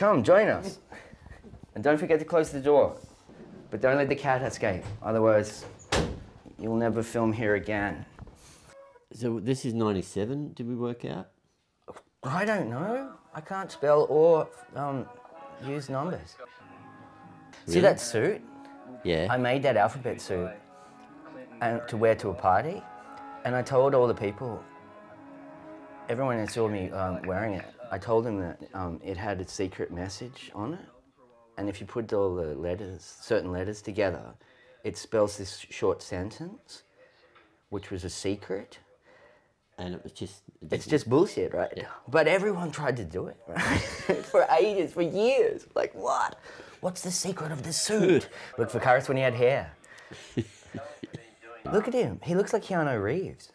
come, join us. And don't forget to close the door. But don't let the cat escape, otherwise you'll never film here again. So this is 97, did we work out? I don't know. I can't spell or use numbers. Really? See that suit? Yeah. I made that alphabet suit to wear to a party, and I told all the people, everyone that saw me wearing it, I told them that it had a secret message on it, and if you put all the letters, certain letters together, it spells this short sentence, which was a secret. And it was just... It's just bullshit, right? Yeah. But everyone tried to do it, right? For ages, for years. Like, what? What's the secret of the suit? Look for Karis when he had hair. Look at him. He looks like Keanu Reeves.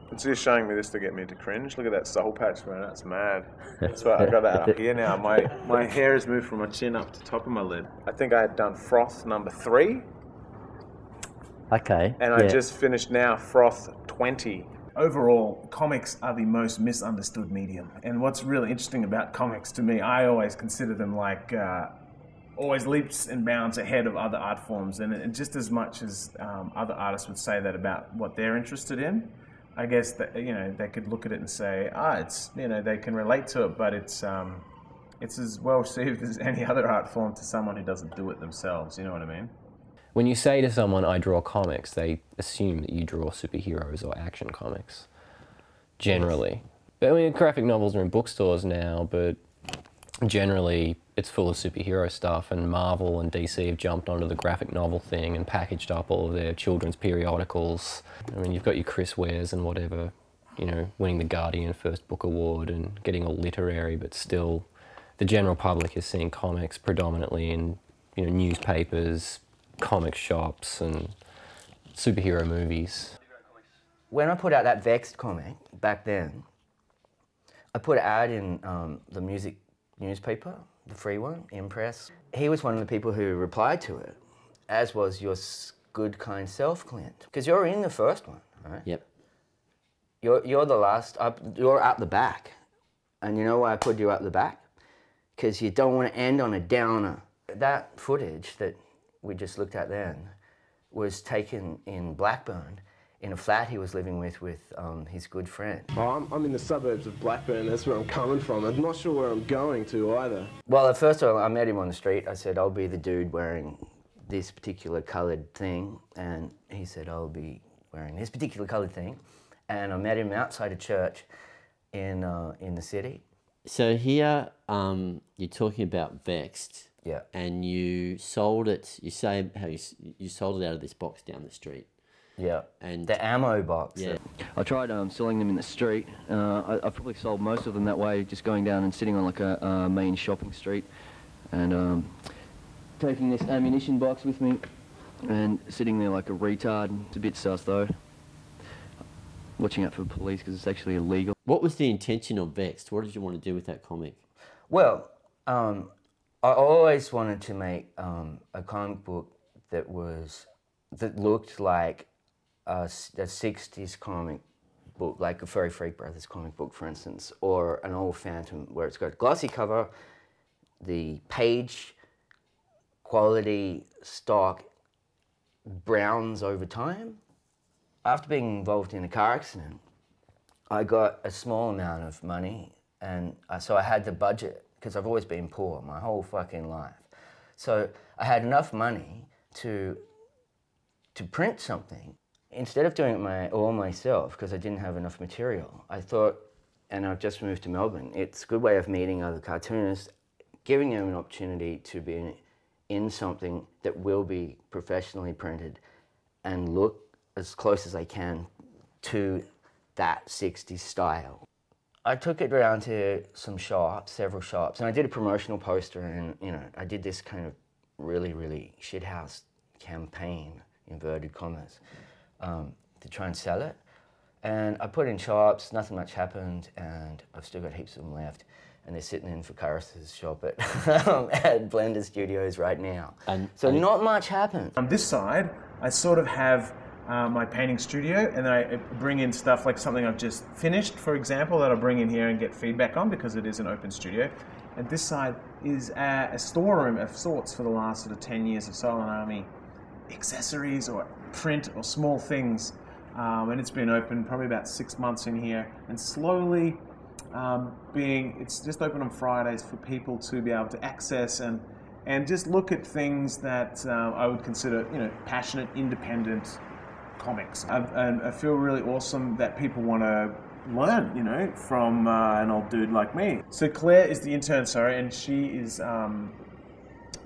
It's just showing me this to get me to cringe. Look at that soul patch, man. That's mad. That's why I got that up here now. My hair has moved from my chin up to the top of my lid. I think I had done froth number 3. Okay. And I just finished now froth 20. Overall, comics are the most misunderstood medium. And what's really interesting about comics to me, I always consider them like always leaps and bounds ahead of other art forms. And just as much as other artists would say that about what they're interested in, I guess that, you know, they could look at it and say, it's, you know, they can relate to it, but it's as well received as any other art form to someone who doesn't do it themselves. You know what I mean? When you say to someone, I draw comics, they assume that you draw superheroes or action comics, generally. I mean, graphic novels are in bookstores now, but generally it's full of superhero stuff, and Marvel and DC have jumped onto the graphic novel thing and packaged up all of their children's periodicals. I mean, you've got your Chris Wares and whatever, you know, winning the Guardian First Book Award and getting all literary, but still the general public is seeing comics predominantly in, you know, newspapers, comic shops and superhero movies. When I put out that Vexed comic back then, I put an ad in the music newspaper, the free one, Impress. He was one of the people who replied to it, as was your good, kind self, Clint. Because you're in the first one, right? Yep. You're the last, you're at the back. And you know why I put you at the back? Because you don't want to end on a downer. That footage that we just looked at then was taken in Blackburn in a flat he was living with his good friend. Oh, I'm in the suburbs of Blackburn, that's where I'm coming from. I'm not sure where I'm going to either. Well, at first I met him on the street. I said, I'll be the dude wearing this particular coloured thing, and he said, I'll be wearing this particular coloured thing. And I met him outside a church in the city. So here, you're talking about Vexed. Yeah. And you sold it, you say how you sold it out of this box down the street. Yeah, and the ammo box. Yeah. I tried selling them in the street. I probably sold most of them that way, just going down and sitting on like a main shopping street and taking this ammunition box with me and sitting there like a retard. It's a bit sus though. Watching out for police because it's actually illegal. What was the intention of Vexed? What did you want to do with that comic? Well, I always wanted to make a comic book that looked like a 60s comic book, like a Furry Freak Brothers comic book, for instance, or an old Phantom, where it's got a glossy cover, the page quality stock browns over time. After being involved in a car accident, I got a small amount of money, and so I had the budget, because I've always been poor my whole fucking life. So I had enough money to print something. Instead of doing it all myself, because I didn't have enough material, I thought, and I've just moved to Melbourne, it's a good way of meeting other cartoonists, giving them an opportunity to be in something that will be professionally printed and look as close as I can to that 60s style. I took it around to some shops, several shops, and I did a promotional poster, and you know, I did this kind of really, really shithouse campaign, inverted commas, to try and sell it. And I put it in shops, nothing much happened, and I've still got heaps of them left. And they're sitting in for Karis's shop at Blender Studios right now. So not much happened. On this side, I sort of have my painting studio, and then I bring in stuff like something I've just finished, for example, that I'll bring in here and get feedback on because it is an open studio. and this side is a storeroom of sorts for the last sort of 10 years of Silent Army accessories or print or small things. And it's been open probably about 6 months in here, and slowly it's just open on Fridays for people to be able to access and just look at things that I would consider, passionate, independent comics. I feel really awesome that people want to learn, from an old dude like me. So Claire is the intern, and she is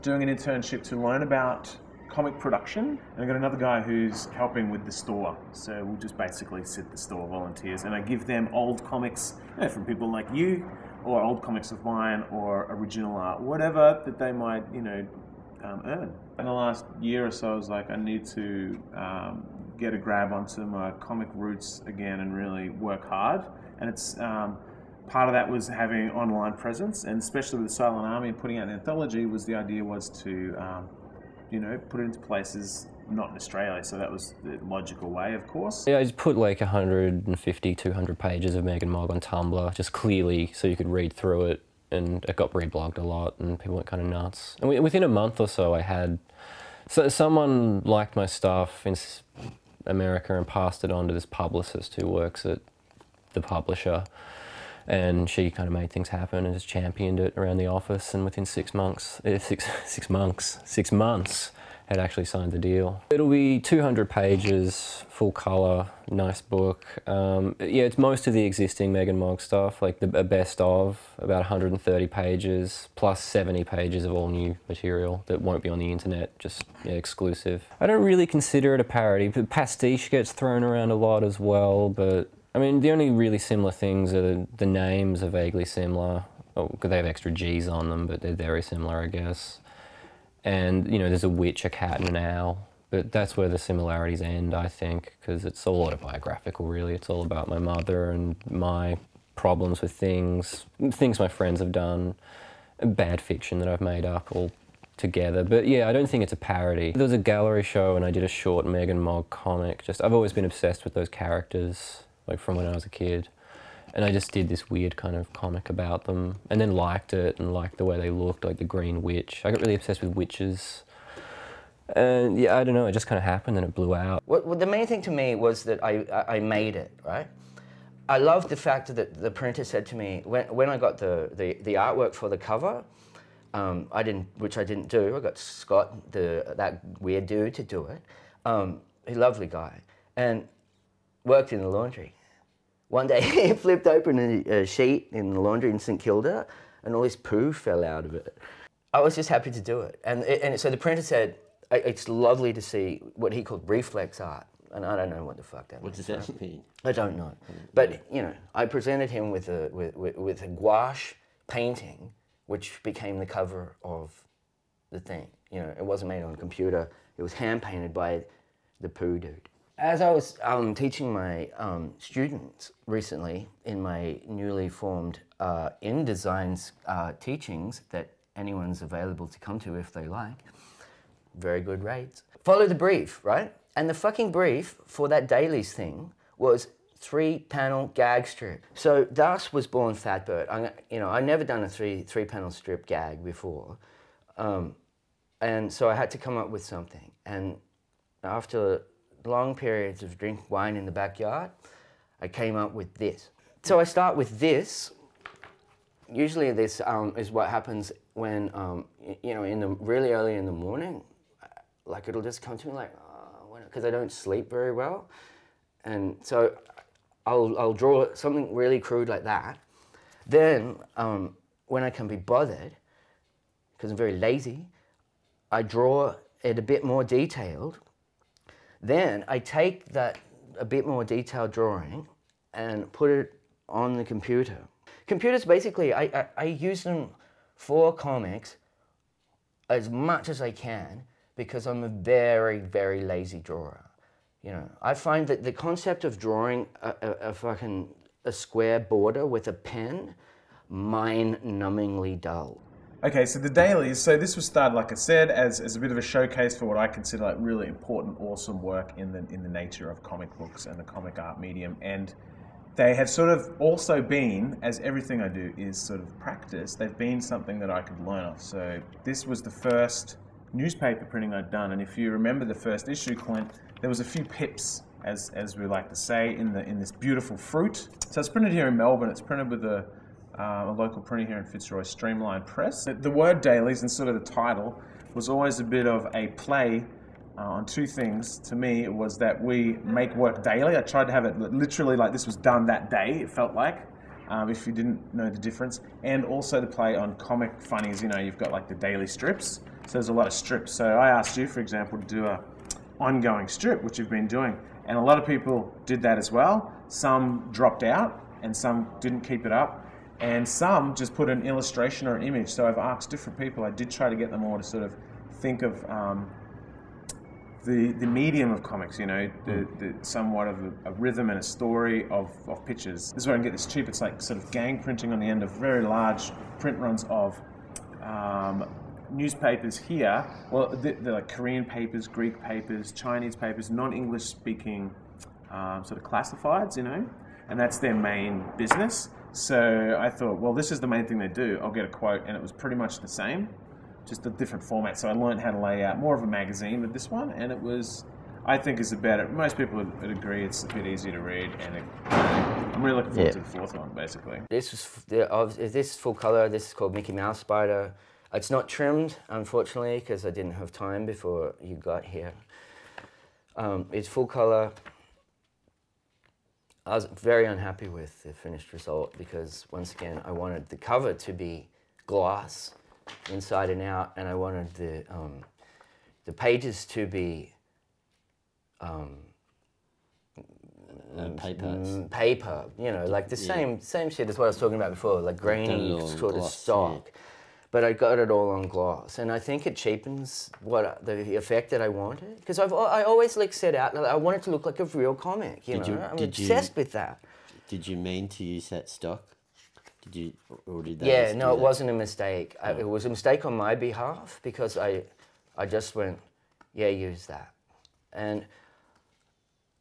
doing an internship to learn about comic production. And I've got another guy who's helping with the store. So we'll just basically sit the store volunteers, and I give them old comics from people like you, or old comics of mine, or original art, whatever that they might, earn. In the last year or so, I was like, I need to get a grab onto my comic roots again and really work hard. And it's part of that was having online presence, and especially with the Silent Army and putting out an anthology, the idea was to put it into places not in Australia. So that was the logical way, of course. Yeah, I just put like 150, 200 pages of Megan Mogg on Tumblr, just clearly so you could read through it, and it got reblogged a lot, and people went kind of nuts. And within a month or so, someone liked my stuff in America and passed it on to this publicist who works at the publisher, and she kind of made things happen and just championed it around the office, and within 6 months, had actually signed the deal. It'll be 200 pages, full colour, nice book. Yeah, it's most of the existing Megan Mogg stuff, like a best of, about 130 pages, plus 70 pages of all new material that won't be on the internet, just exclusive. I don't really consider it a parody, but pastiche gets thrown around a lot as well, but I mean, the only really similar things are the names are vaguely similar. Oh, they have extra G's on them, but they're very similar, I guess. And, there's a witch, a cat, and an owl. But that's where the similarities end, I think, because it's all autobiographical, really. It's all about my mother and my problems with things my friends have done, bad fiction that I've made up all together. But yeah, I don't think it's a parody. There was a gallery show and I did a short Megan Mogg comic. I've always been obsessed with those characters, like from when I was a kid. And I just did this weird kind of comic about them, and then liked it and liked the way they looked, like the Green Witch. I got really obsessed with witches. And yeah, I don't know, it just kind of happened and it blew out. Well, the main thing to me was that I made it, right? I loved the fact that the printer said to me, when I got the artwork for the cover, which I didn't do, I got Scott, that weird dude, to do it. He's a lovely guy, and worked in the laundry. One day he flipped open a sheet in the laundry in St Kilda, and all this poo fell out of it. I was just happy to do it. And so the printer said, it's lovely to see what he called reflex art. And I don't know what the fuck that means. What does that mean? I don't know. But, I presented him with a gouache painting, which became the cover of the thing. It wasn't made on a computer. It was hand painted by the poo dude. As I was teaching my students recently in my newly formed InDesigns teachings that anyone's available to come to if they like, very good rates, follow the brief, right? And the fucking brief for that dailies thing was 3-panel gag strip. So thus was born Fatbird. I'd never done a three-panel strip gag before. And so I had to come up with something. And after long periods of drinking wine in the backyard, I came up with this. So I start with this. Usually this is what happens when, really early in the morning, like it'll just come to me like, because I don't sleep very well. And so I'll draw something really crude like that. Then when I can be bothered, because I'm very lazy, I draw it a bit more detailed. Then I take that a bit more detailed drawing and put it on the computer. Computers, basically, I use them for comics as much as I can because I'm a very, very lazy drawer. I find that the concept of drawing a square border with a pen, mind-numbingly dull. Okay, so the dailies, so this was started, like I said, as a bit of a showcase for what I consider like really important, awesome work in the nature of comic books and the comic art medium. And they have sort of also been, as everything I do is sort of practice, they've been something that I could learn off. So this was the first newspaper printing I'd done, and if you remember the first issue, Clint, there was a few pips, as we like to say, in this beautiful fruit. So it's printed here in Melbourne. It's printed with a local printer here in Fitzroy, Streamline Press. The word dailies and sort of the title was always a bit of a play on two things. To me, it was that we make work daily. I tried to have it literally like this was done that day, it felt like, if you didn't know the difference. And also the play on comic funnies, you know, you've got like the daily strips. So there's a lot of strips. So I asked you, for example, to do a ongoing strip, which you've been doing. And a lot of people did that as well. Some dropped out and some didn't keep it up. And some just put an illustration or an image. So I've asked different people. I did try to get them all to sort of think of the medium of comics, you know, the somewhat of a rhythm and a story of pictures. This is where I can get this cheap. It's like sort of gang printing on the end of very large print runs of newspapers here. Well, they're like Korean papers, Greek papers, Chinese papers, non-English speaking sort of classifieds, you know, and that's their main business. So I thought, well, this is the main thing they do. I'll get a quote, and it was pretty much the same, just a different format. So I learned how to lay out more of a magazine with this one, and it was, I think, is a better. Most people would agree it's a bit easier to read, and I'm really looking forward to the fourth one, basically. This is full color. This is called Mickey Mouse Spider. It's not trimmed, unfortunately, because I didn't have time before you got here. It's full color. I was very unhappy with the finished result because, once again, I wanted the cover to be gloss inside and out, and I wanted the pages to be paper, you know, like the same shit as what I was talking about before, like grainy sort of stock. Yeah. But I got it all on gloss, and I think it cheapens the effect that I wanted. Because I always like set out, I want it to look like a real comic. I'm obsessed with that. Did you mean to use that stock? Did you, or did they? Yeah, no, it wasn't a mistake. Oh. It was a mistake on my behalf because I just went, yeah, use that, and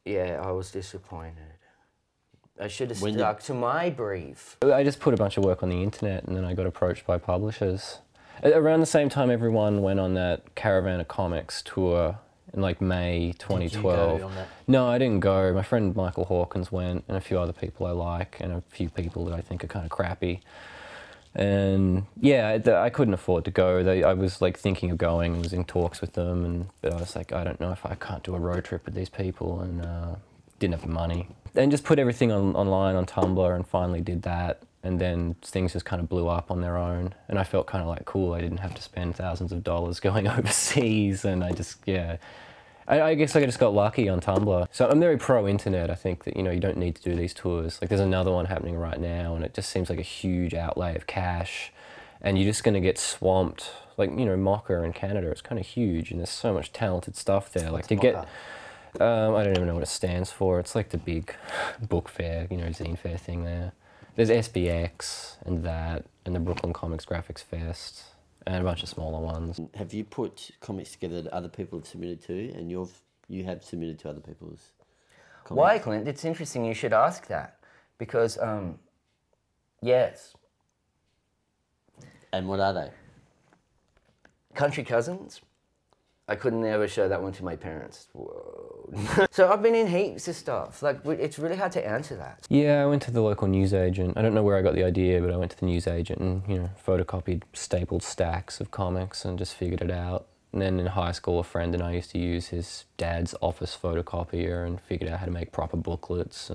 yeah, I was disappointed. I should have stuck to my brief. I just put a bunch of work on the internet and then I got approached by publishers. Around the same time everyone went on that Caravan of Comics tour in like May 2012. Did you go on that? No, I didn't go. My friend Michael Hawkins went, and a few other people I like, and a few people that I think are kind of crappy. And yeah, I couldn't afford to go. I was like thinking of going and was in talks with them, but I was like, I don't know if I can't do a road trip with these people, and didn't have the money. And just put everything online on Tumblr and finally did that. And then things just kind of blew up on their own. And I felt kind of like cool. I didn't have to spend thousands of dollars going overseas. And I just, yeah. I guess I just got lucky on Tumblr. So I'm very pro-internet. I think that, you know, you don't need to do these tours. Like there's another one happening right now and it just seems like a huge outlay of cash. And you're just going to get swamped. Like, you know, Mocha in Canada, it's kind of huge. And there's so much talented stuff there. Like to get... I don't even know what it stands for. It's like the big book fair, you know, zine fair thing there. There's SBX and that, and the Brooklyn Comics Graphics Fest, and a bunch of smaller ones. Have you put comics together that other people have submitted to, and you have submitted to other people's comics? Why, Clint? It's interesting you should ask that, because, yes. And what are they? Country Cousins. I couldn't ever show that one to my parents. Whoa. So I've been in heaps of stuff. Like, it's really hard to answer that. Yeah, I went to the local newsagent. I don't know where I got the idea, but I went to the newsagent and, you know, photocopied stapled stacks of comics and just figured it out. And then in high school, a friend and I used to use his dad's office photocopier and figured out how to make proper booklets.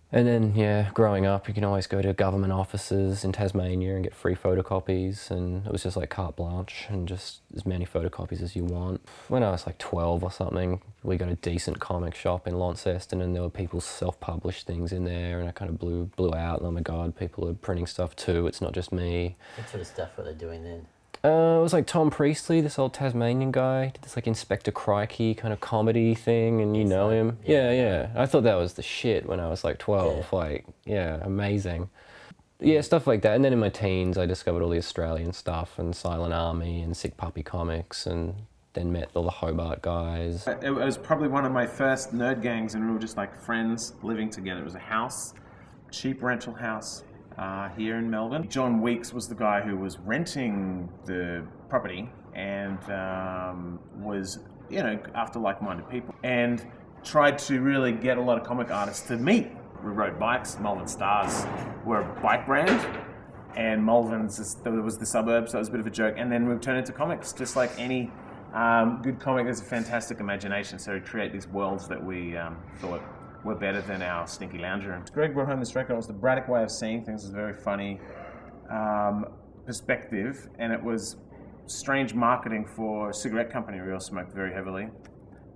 And then, yeah, growing up, you can always go to government offices in Tasmania and get free photocopies, and it was just like carte blanche and just as many photocopies as you want. When I was like 12 or something, we got a decent comic shop in Launceston, and there were people's self-published things in there, and I kind of blew out, and oh my God, people are printing stuff too, it's not just me. What sort of stuff were they doing then? It was like Tom Priestley, this old Tasmanian guy, did this like Inspector Crikey kind of comedy thing, and you know him. Yeah. I thought that was the shit when I was like 12, like, yeah, amazing. Yeah, stuff like that. And then in my teens, I discovered all the Australian stuff and Silent Army and Sick Puppy Comics, and then met all the Hobart guys. It was probably one of my first nerd gangs, and we were just like friends living together. It was a house, cheap rental house here in Melbourne. John Weeks was the guy who was renting the property and was, you know, after like-minded people, and tried to really get a lot of comic artists to meet. We rode bikes. Malvern Stars were a bike brand, and Malvern's was the suburb, so it was a bit of a joke. And then we've turned into comics, just like any good comic. There's a fantastic imagination, so we create these worlds that we thought were better than our stinky lounge room. Greg brought home this record. It was the Braddock way of seeing things. It was a very funny perspective, and it was strange marketing for a cigarette company we all smoked very heavily.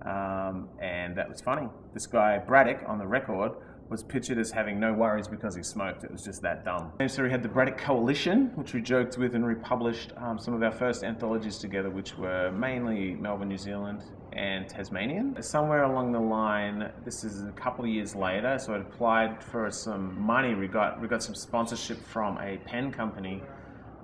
And that was funny. This guy, Braddock, on the record, was pictured as having no worries because he smoked. It was just that dumb. And so we had the Braddock Coalition, which we joked with and republished some of our first anthologies together, which were mainly Melbourne, New Zealand, and Tasmanian. Somewhere along the line, this is a couple of years later, so I applied for some money. We got some sponsorship from a pen company,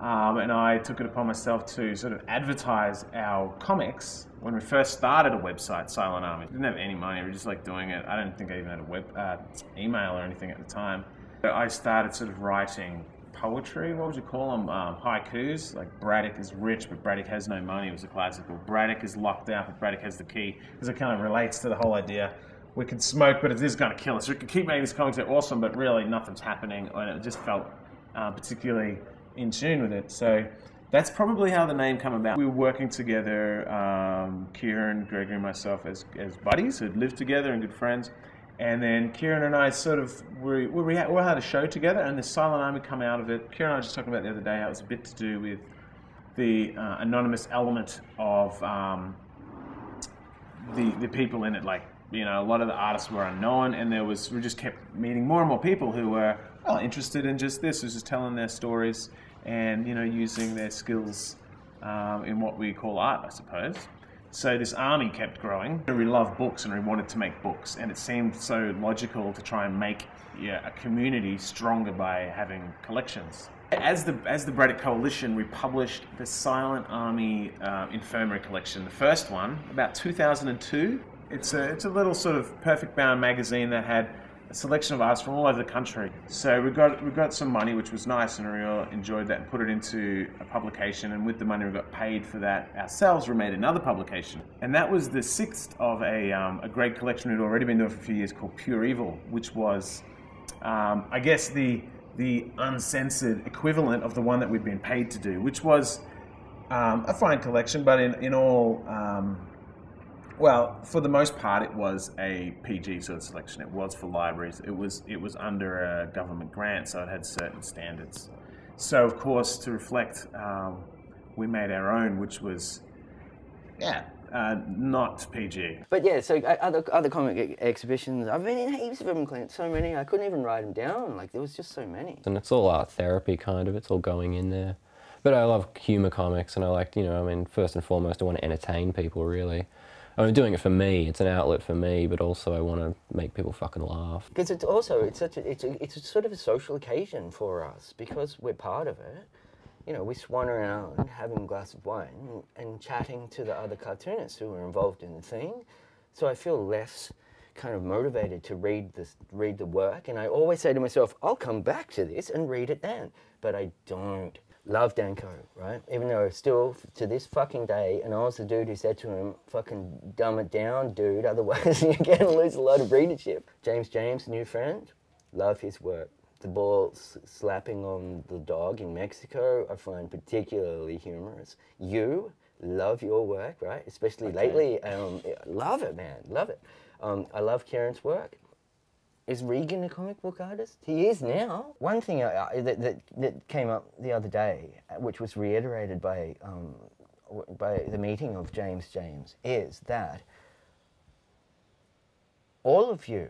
and I took it upon myself to sort of advertise our comics. When we first started a website, Silent Army, we didn't have any money, we were just like doing it. I don't think I even had a email or anything at the time. So I started sort of writing poetry, what would you call them? Haikus, like Braddock is rich, but Braddock has no money, was a classical. Braddock is locked out, but Braddock has the key, because it kind of relates to the whole idea. We can smoke, but it is going to kill us. We can keep making these comics, they're awesome, but really nothing's happening, and it just felt particularly in tune with it. So that's probably how the name came about. We were working together, Kieran, Gregory, and myself as buddies who'd lived together and good friends. And then Kieran and I sort of, we had a show together, and the Silent Army come out of it. Kieran and I were just talking about the other day how it was a bit to do with the anonymous element of the people in it. Like, you know, a lot of the artists were unknown, and we just kept meeting more and more people who were interested in just this, who's just telling their stories and, you know, using their skills in what we call art, I suppose. So this army kept growing. We love books, and we wanted to make books, and it seemed so logical to try and make a community stronger by having collections. As the Braddock Coalition, we published the Silent Army Infirmary Collection, the first one, about 2002. It's a little sort of perfect bound magazine that had a selection of artists from all over the country. So we got some money, which was nice, and we all enjoyed that, and put it into a publication. And with the money we got paid for that ourselves, we made another publication. And that was the sixth of a great collection we'd already been doing for a few years called Pure Evil, which was, I guess, the uncensored equivalent of the one that we'd been paid to do, which was a fine collection, but in all... well, for the most part, it was a PG sort of selection. It was for libraries. It was under a government grant, so it had certain standards. So, of course, to reflect, we made our own, which was, not PG. But yeah, so other comic exhibitions, I've been in heaps of them, Clint. So many, I couldn't even write them down. Like, there was just so many. And it's all art therapy, kind of. It's all going in there. But I love humour comics, and I like, you know, I mean, first and foremost, I want to entertain people, really. I'm doing it for me. It's an outlet for me, but also I want to make people fucking laugh. Because it's also it's a sort of a social occasion for us because we're part of it. You know, we swan around having a glass of wine and chatting to the other cartoonists who are involved in the thing. So I feel less kind of motivated to read the work, and I always say to myself, I'll come back to this and read it then. But I don't. Love Danko, right? Even though still, to this fucking day, and I was the dude who said to him, fucking dumb it down, dude, otherwise you're going to lose a lot of readership. James, new friend, love his work. The ball slapping on the dog in Mexico, I find particularly humorous. You love your work, right? Especially lately. Love it, man, love it. I love Kieran's work. Is Regan a comic book artist? He is now. One thing that came up the other day, which was reiterated by the meeting of James, is that all of you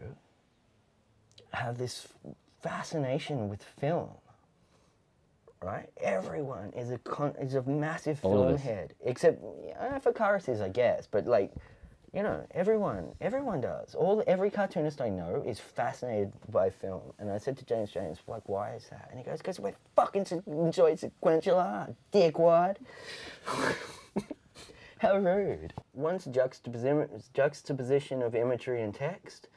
have this fascination with film, right? Everyone is a massive film head, except for choruses, I guess, but like, you know, everyone does. Every cartoonist I know is fascinated by film. And I said to James, like, why is that? And he goes, because we fucking enjoy sequential art, dickwad. How rude. One's juxtaposition of imagery and text.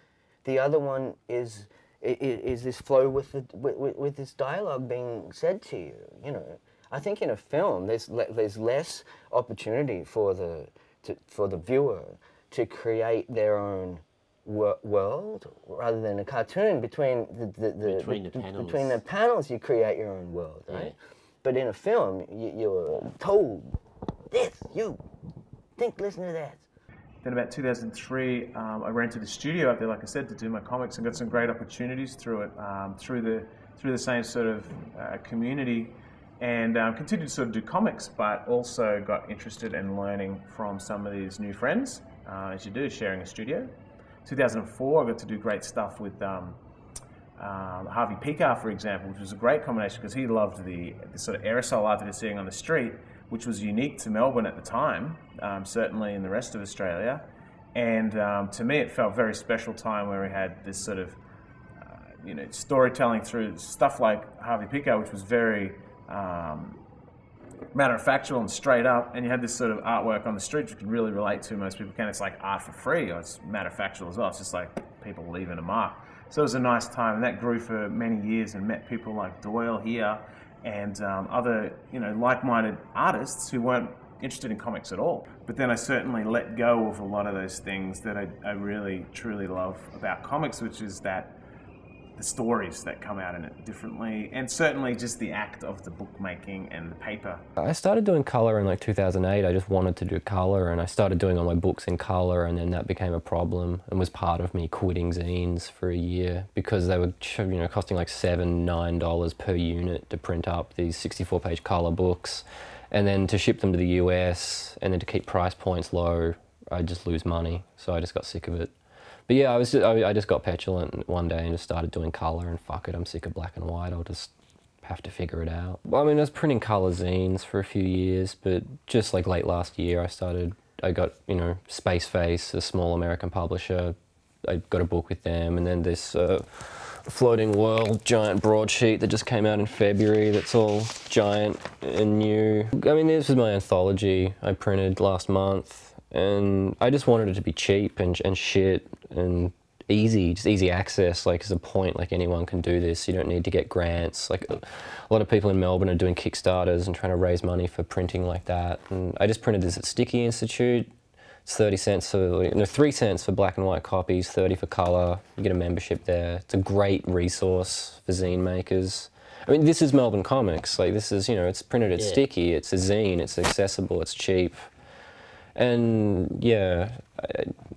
The other one is this flow with this dialogue being said to you. You know, I think in a film there's less opportunity for the viewer to create their own world rather than a cartoon. Between the panels you create your own world, right? Yeah. But in a film you're told this, you think, listen to that. Then about 2003, I rented a studio up there, like I said, to do my comics, and got some great opportunities through it, through the same sort of community, and continued to sort of do comics, but also got interested in learning from some of these new friends, as you do, sharing a studio. 2004, I got to do great stuff with Harvey Picar, for example, which was a great combination because he loved the sort of aerosol art that he's seeing on the street, which was unique to Melbourne at the time, certainly in the rest of Australia. And to me, it felt a very special time where we had this sort of, storytelling through stuff like Harvey Picar, which was very matter-of-factual and straight up, and you had this sort of artwork on the street which you can really relate to. Most people can. It's like art for free, or it's matter-factual as well. It's just like people leaving a mark. So it was a nice time, and that grew for many years, and met people like Doyle here, and other, like-minded artists who weren't interested in comics at all. But then I certainly let go of a lot of those things that I really, truly love about comics, which is that the stories that come out in it differently, and certainly just the act of the bookmaking and the paper. I started doing colour in like 2008. I just wanted to do colour, and I started doing all my books in colour, and then that became a problem and was part of me quitting zines for a year because they were costing like $7, $9 per unit to print up these 64-page colour books, and then to ship them to the US, and then to keep price points low, I'd just lose money. So I just got sick of it. But yeah, I just got petulant one day and just started doing colour, and fuck it, I'm sick of black and white, I'll just have to figure it out. Well, I mean, I was printing colour zines for a few years, but just like late last year I got, Space Face, a small American publisher, I got a book with them, and then this Floating World giant broadsheet that just came out in February that's all giant and new. I mean, this was my anthology I printed last month. And I just wanted it to be cheap and shit and easy, just easy access. Like, as a point, like anyone can do this. You don't need to get grants. Like, a lot of people in Melbourne are doing Kickstarters and trying to raise money for printing like that. And I just printed this at Sticky Institute. It's 30 cents for, 3 cents for black and white copies, 30 for colour. You get a membership there. It's a great resource for zine makers. I mean, this is Melbourne Comics. Like, this is, it's printed at Sticky. It's a zine. It's accessible. It's cheap. And yeah,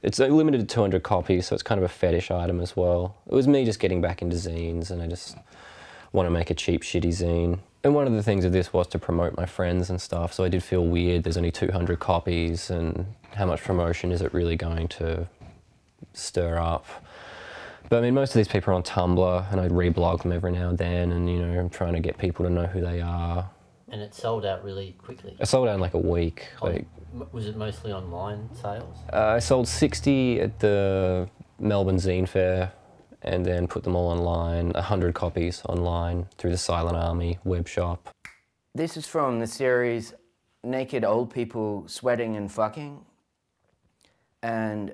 it's limited to 200 copies, so it's kind of a fetish item as well. It was me just getting back into zines, and I just want to make a cheap, shitty zine. And one of the things of this was to promote my friends and stuff, so I did feel weird. There's only 200 copies, and how much promotion is it really going to stir up? But I mean, most of these people are on Tumblr, and I reblog them every now and then, and I'm trying to get people to know who they are. And it sold out really quickly? It sold out in like a week. Was it mostly online sales? I sold 60 at the Melbourne Zine Fair, and then put them all online, 100 copies online through the Silent Army web shop. This is from the series Naked Old People Sweating and Fucking, and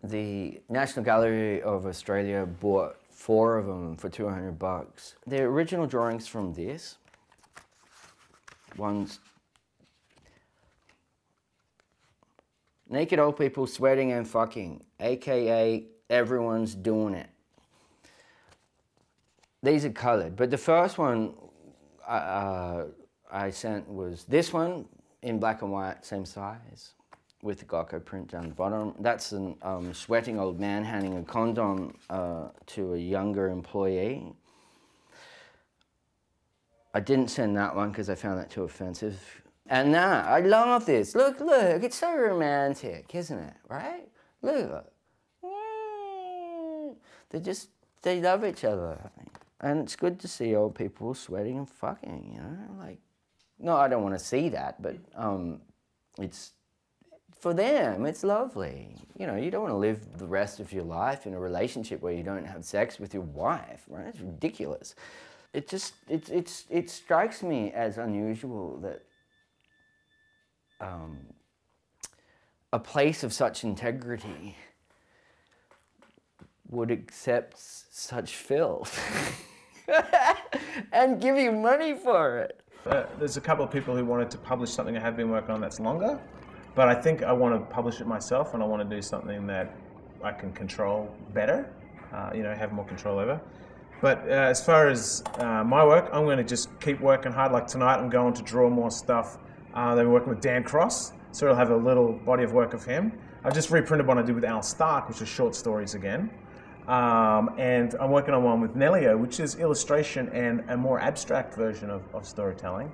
the National Gallery of Australia bought 4 of them for $200. The original drawings from this, one's naked old people sweating and fucking, aka everyone's doing it. These are coloured, but the first one I sent was this one in black and white, same size, with the Gocko print down the bottom. That's a sweating old man handing a condom to a younger employee. I didn't send that one because I found that too offensive. And now, I love this. Look, it's so romantic, isn't it, right? Look. They love each other. And it's good to see old people sweating and fucking, like, no, I don't want to see that, but it's, for them, it's lovely. You don't want to live the rest of your life in a relationship where you don't have sex with your wife, right? It's ridiculous. It strikes me as unusual that a place of such integrity would accept such filth and give you money for it. There's a couple of people who wanted to publish something I have been working on that's longer, but I think I want to publish it myself, and I want to do something that I can control better, have more control over. But as far as my work, I'm going to just keep working hard. Like tonight, I'm going to draw more stuff. They've been working with Dan Cross, so I'll have a little body of work of him. I've just reprinted one I did with Al Stark, which is short stories again. And I'm working on one with Nelio, which is illustration and a more abstract version of storytelling.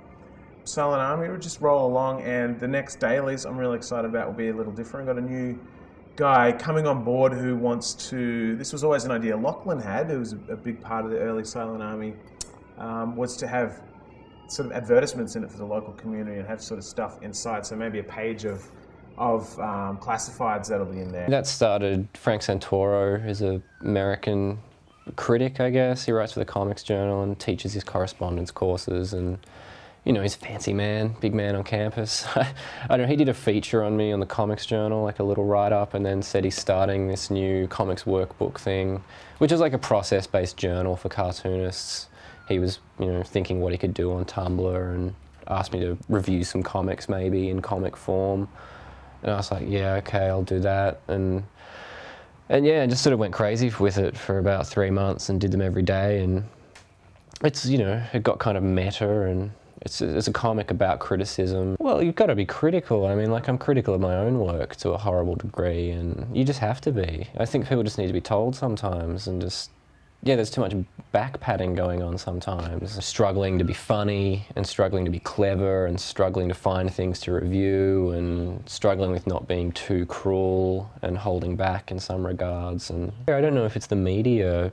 Silent Army will just roll along, and the next dailies I'm really excited about will be a little different. I've got a new guy coming on board who wants to, this was always an idea Lachlan had, who was a big part of the early Silent Army, was to have sort of advertisements in it for the local community and have sort of stuff inside, so maybe a page of classifieds that'll be in there. That started, Frank Santoro is an American critic, I guess. He writes for the Comics Journal and teaches his correspondence courses, and he's a fancy man, big man on campus. I don't know, he did a feature on me on the Comics Journal, like a little write-up, and then said he's starting this new comics workbook thing, which is like a process-based journal for cartoonists. He was, thinking what he could do on Tumblr and asked me to review some comics maybe in comic form. And I was like, yeah, okay, I'll do that. And yeah, I just sort of went crazy with it for about 3 months and did them every day. And it's, it got kind of meta, and it's a comic about criticism. Well, you've got to be critical. I mean, like, I'm critical of my own work to a horrible degree, and you just have to be. I think people just need to be told sometimes, and just, yeah, there's too much back patting going on sometimes. Struggling to be funny, and struggling to be clever, and struggling to find things to review, and struggling with not being too cruel and holding back in some regards. And I don't know if it's the media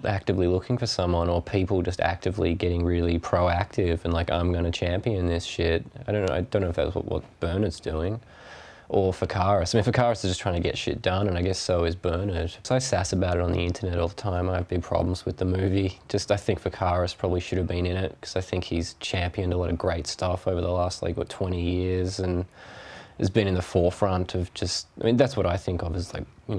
actively looking for someone, or people just actively getting really proactive and like, I'm going to champion this shit. I don't know if that's what Bernard's doing. Or Fakaris. I mean, Fakaris is just trying to get shit done, and I guess so is Bernard. So I sass about it on the internet all the time. I have big problems with the movie. I think Fakaris probably should have been in it, because I think he's championed a lot of great stuff over the last, 20 years, and has been in the forefront of just, that's what I think of as,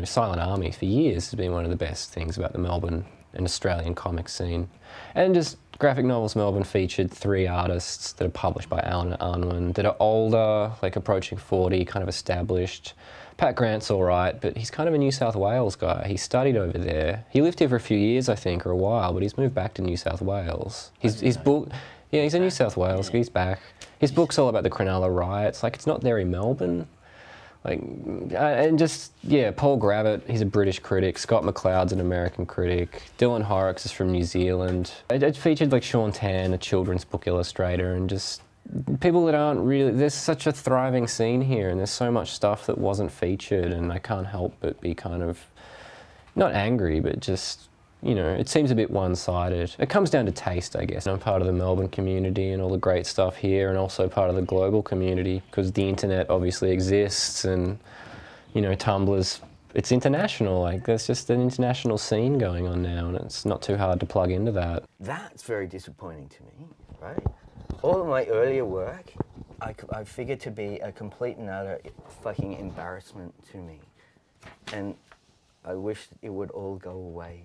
Silent Army for years has been one of the best things about the Melbourne and Australian comic scene. And just Graphic Novels Melbourne featured 3 artists that are published by Alan and Unwin that are older, approaching 40, kind of established. Pat Grant's all right, but he's kind of a New South Wales guy. He studied over there. He lived here for a few years, I think, or a while, but he's moved back to New South Wales. His book, yeah, he's in New South Wales, he's back. His book's all about the Cronulla riots. It's not there in Melbourne. And just, yeah, Paul Gravett, he's a British critic. Scott McLeod's an American critic. Dylan Horrocks is from New Zealand. It featured Sean Tan, a children's book illustrator, and just people that aren't really, there's such a thriving scene here, and there's so much stuff that wasn't featured, and I can't help but be kind of, not angry, but just, it seems a bit one-sided. It comes down to taste, I guess. I'm part of the Melbourne community and all the great stuff here, and also part of the global community, because the internet obviously exists, and, Tumblr's, it's international. There's just an international scene going on now, and it's not too hard to plug into that. That's very disappointing to me, right? All of my earlier work, I figured to be a complete and utter fucking embarrassment to me. And I wish it would all go away.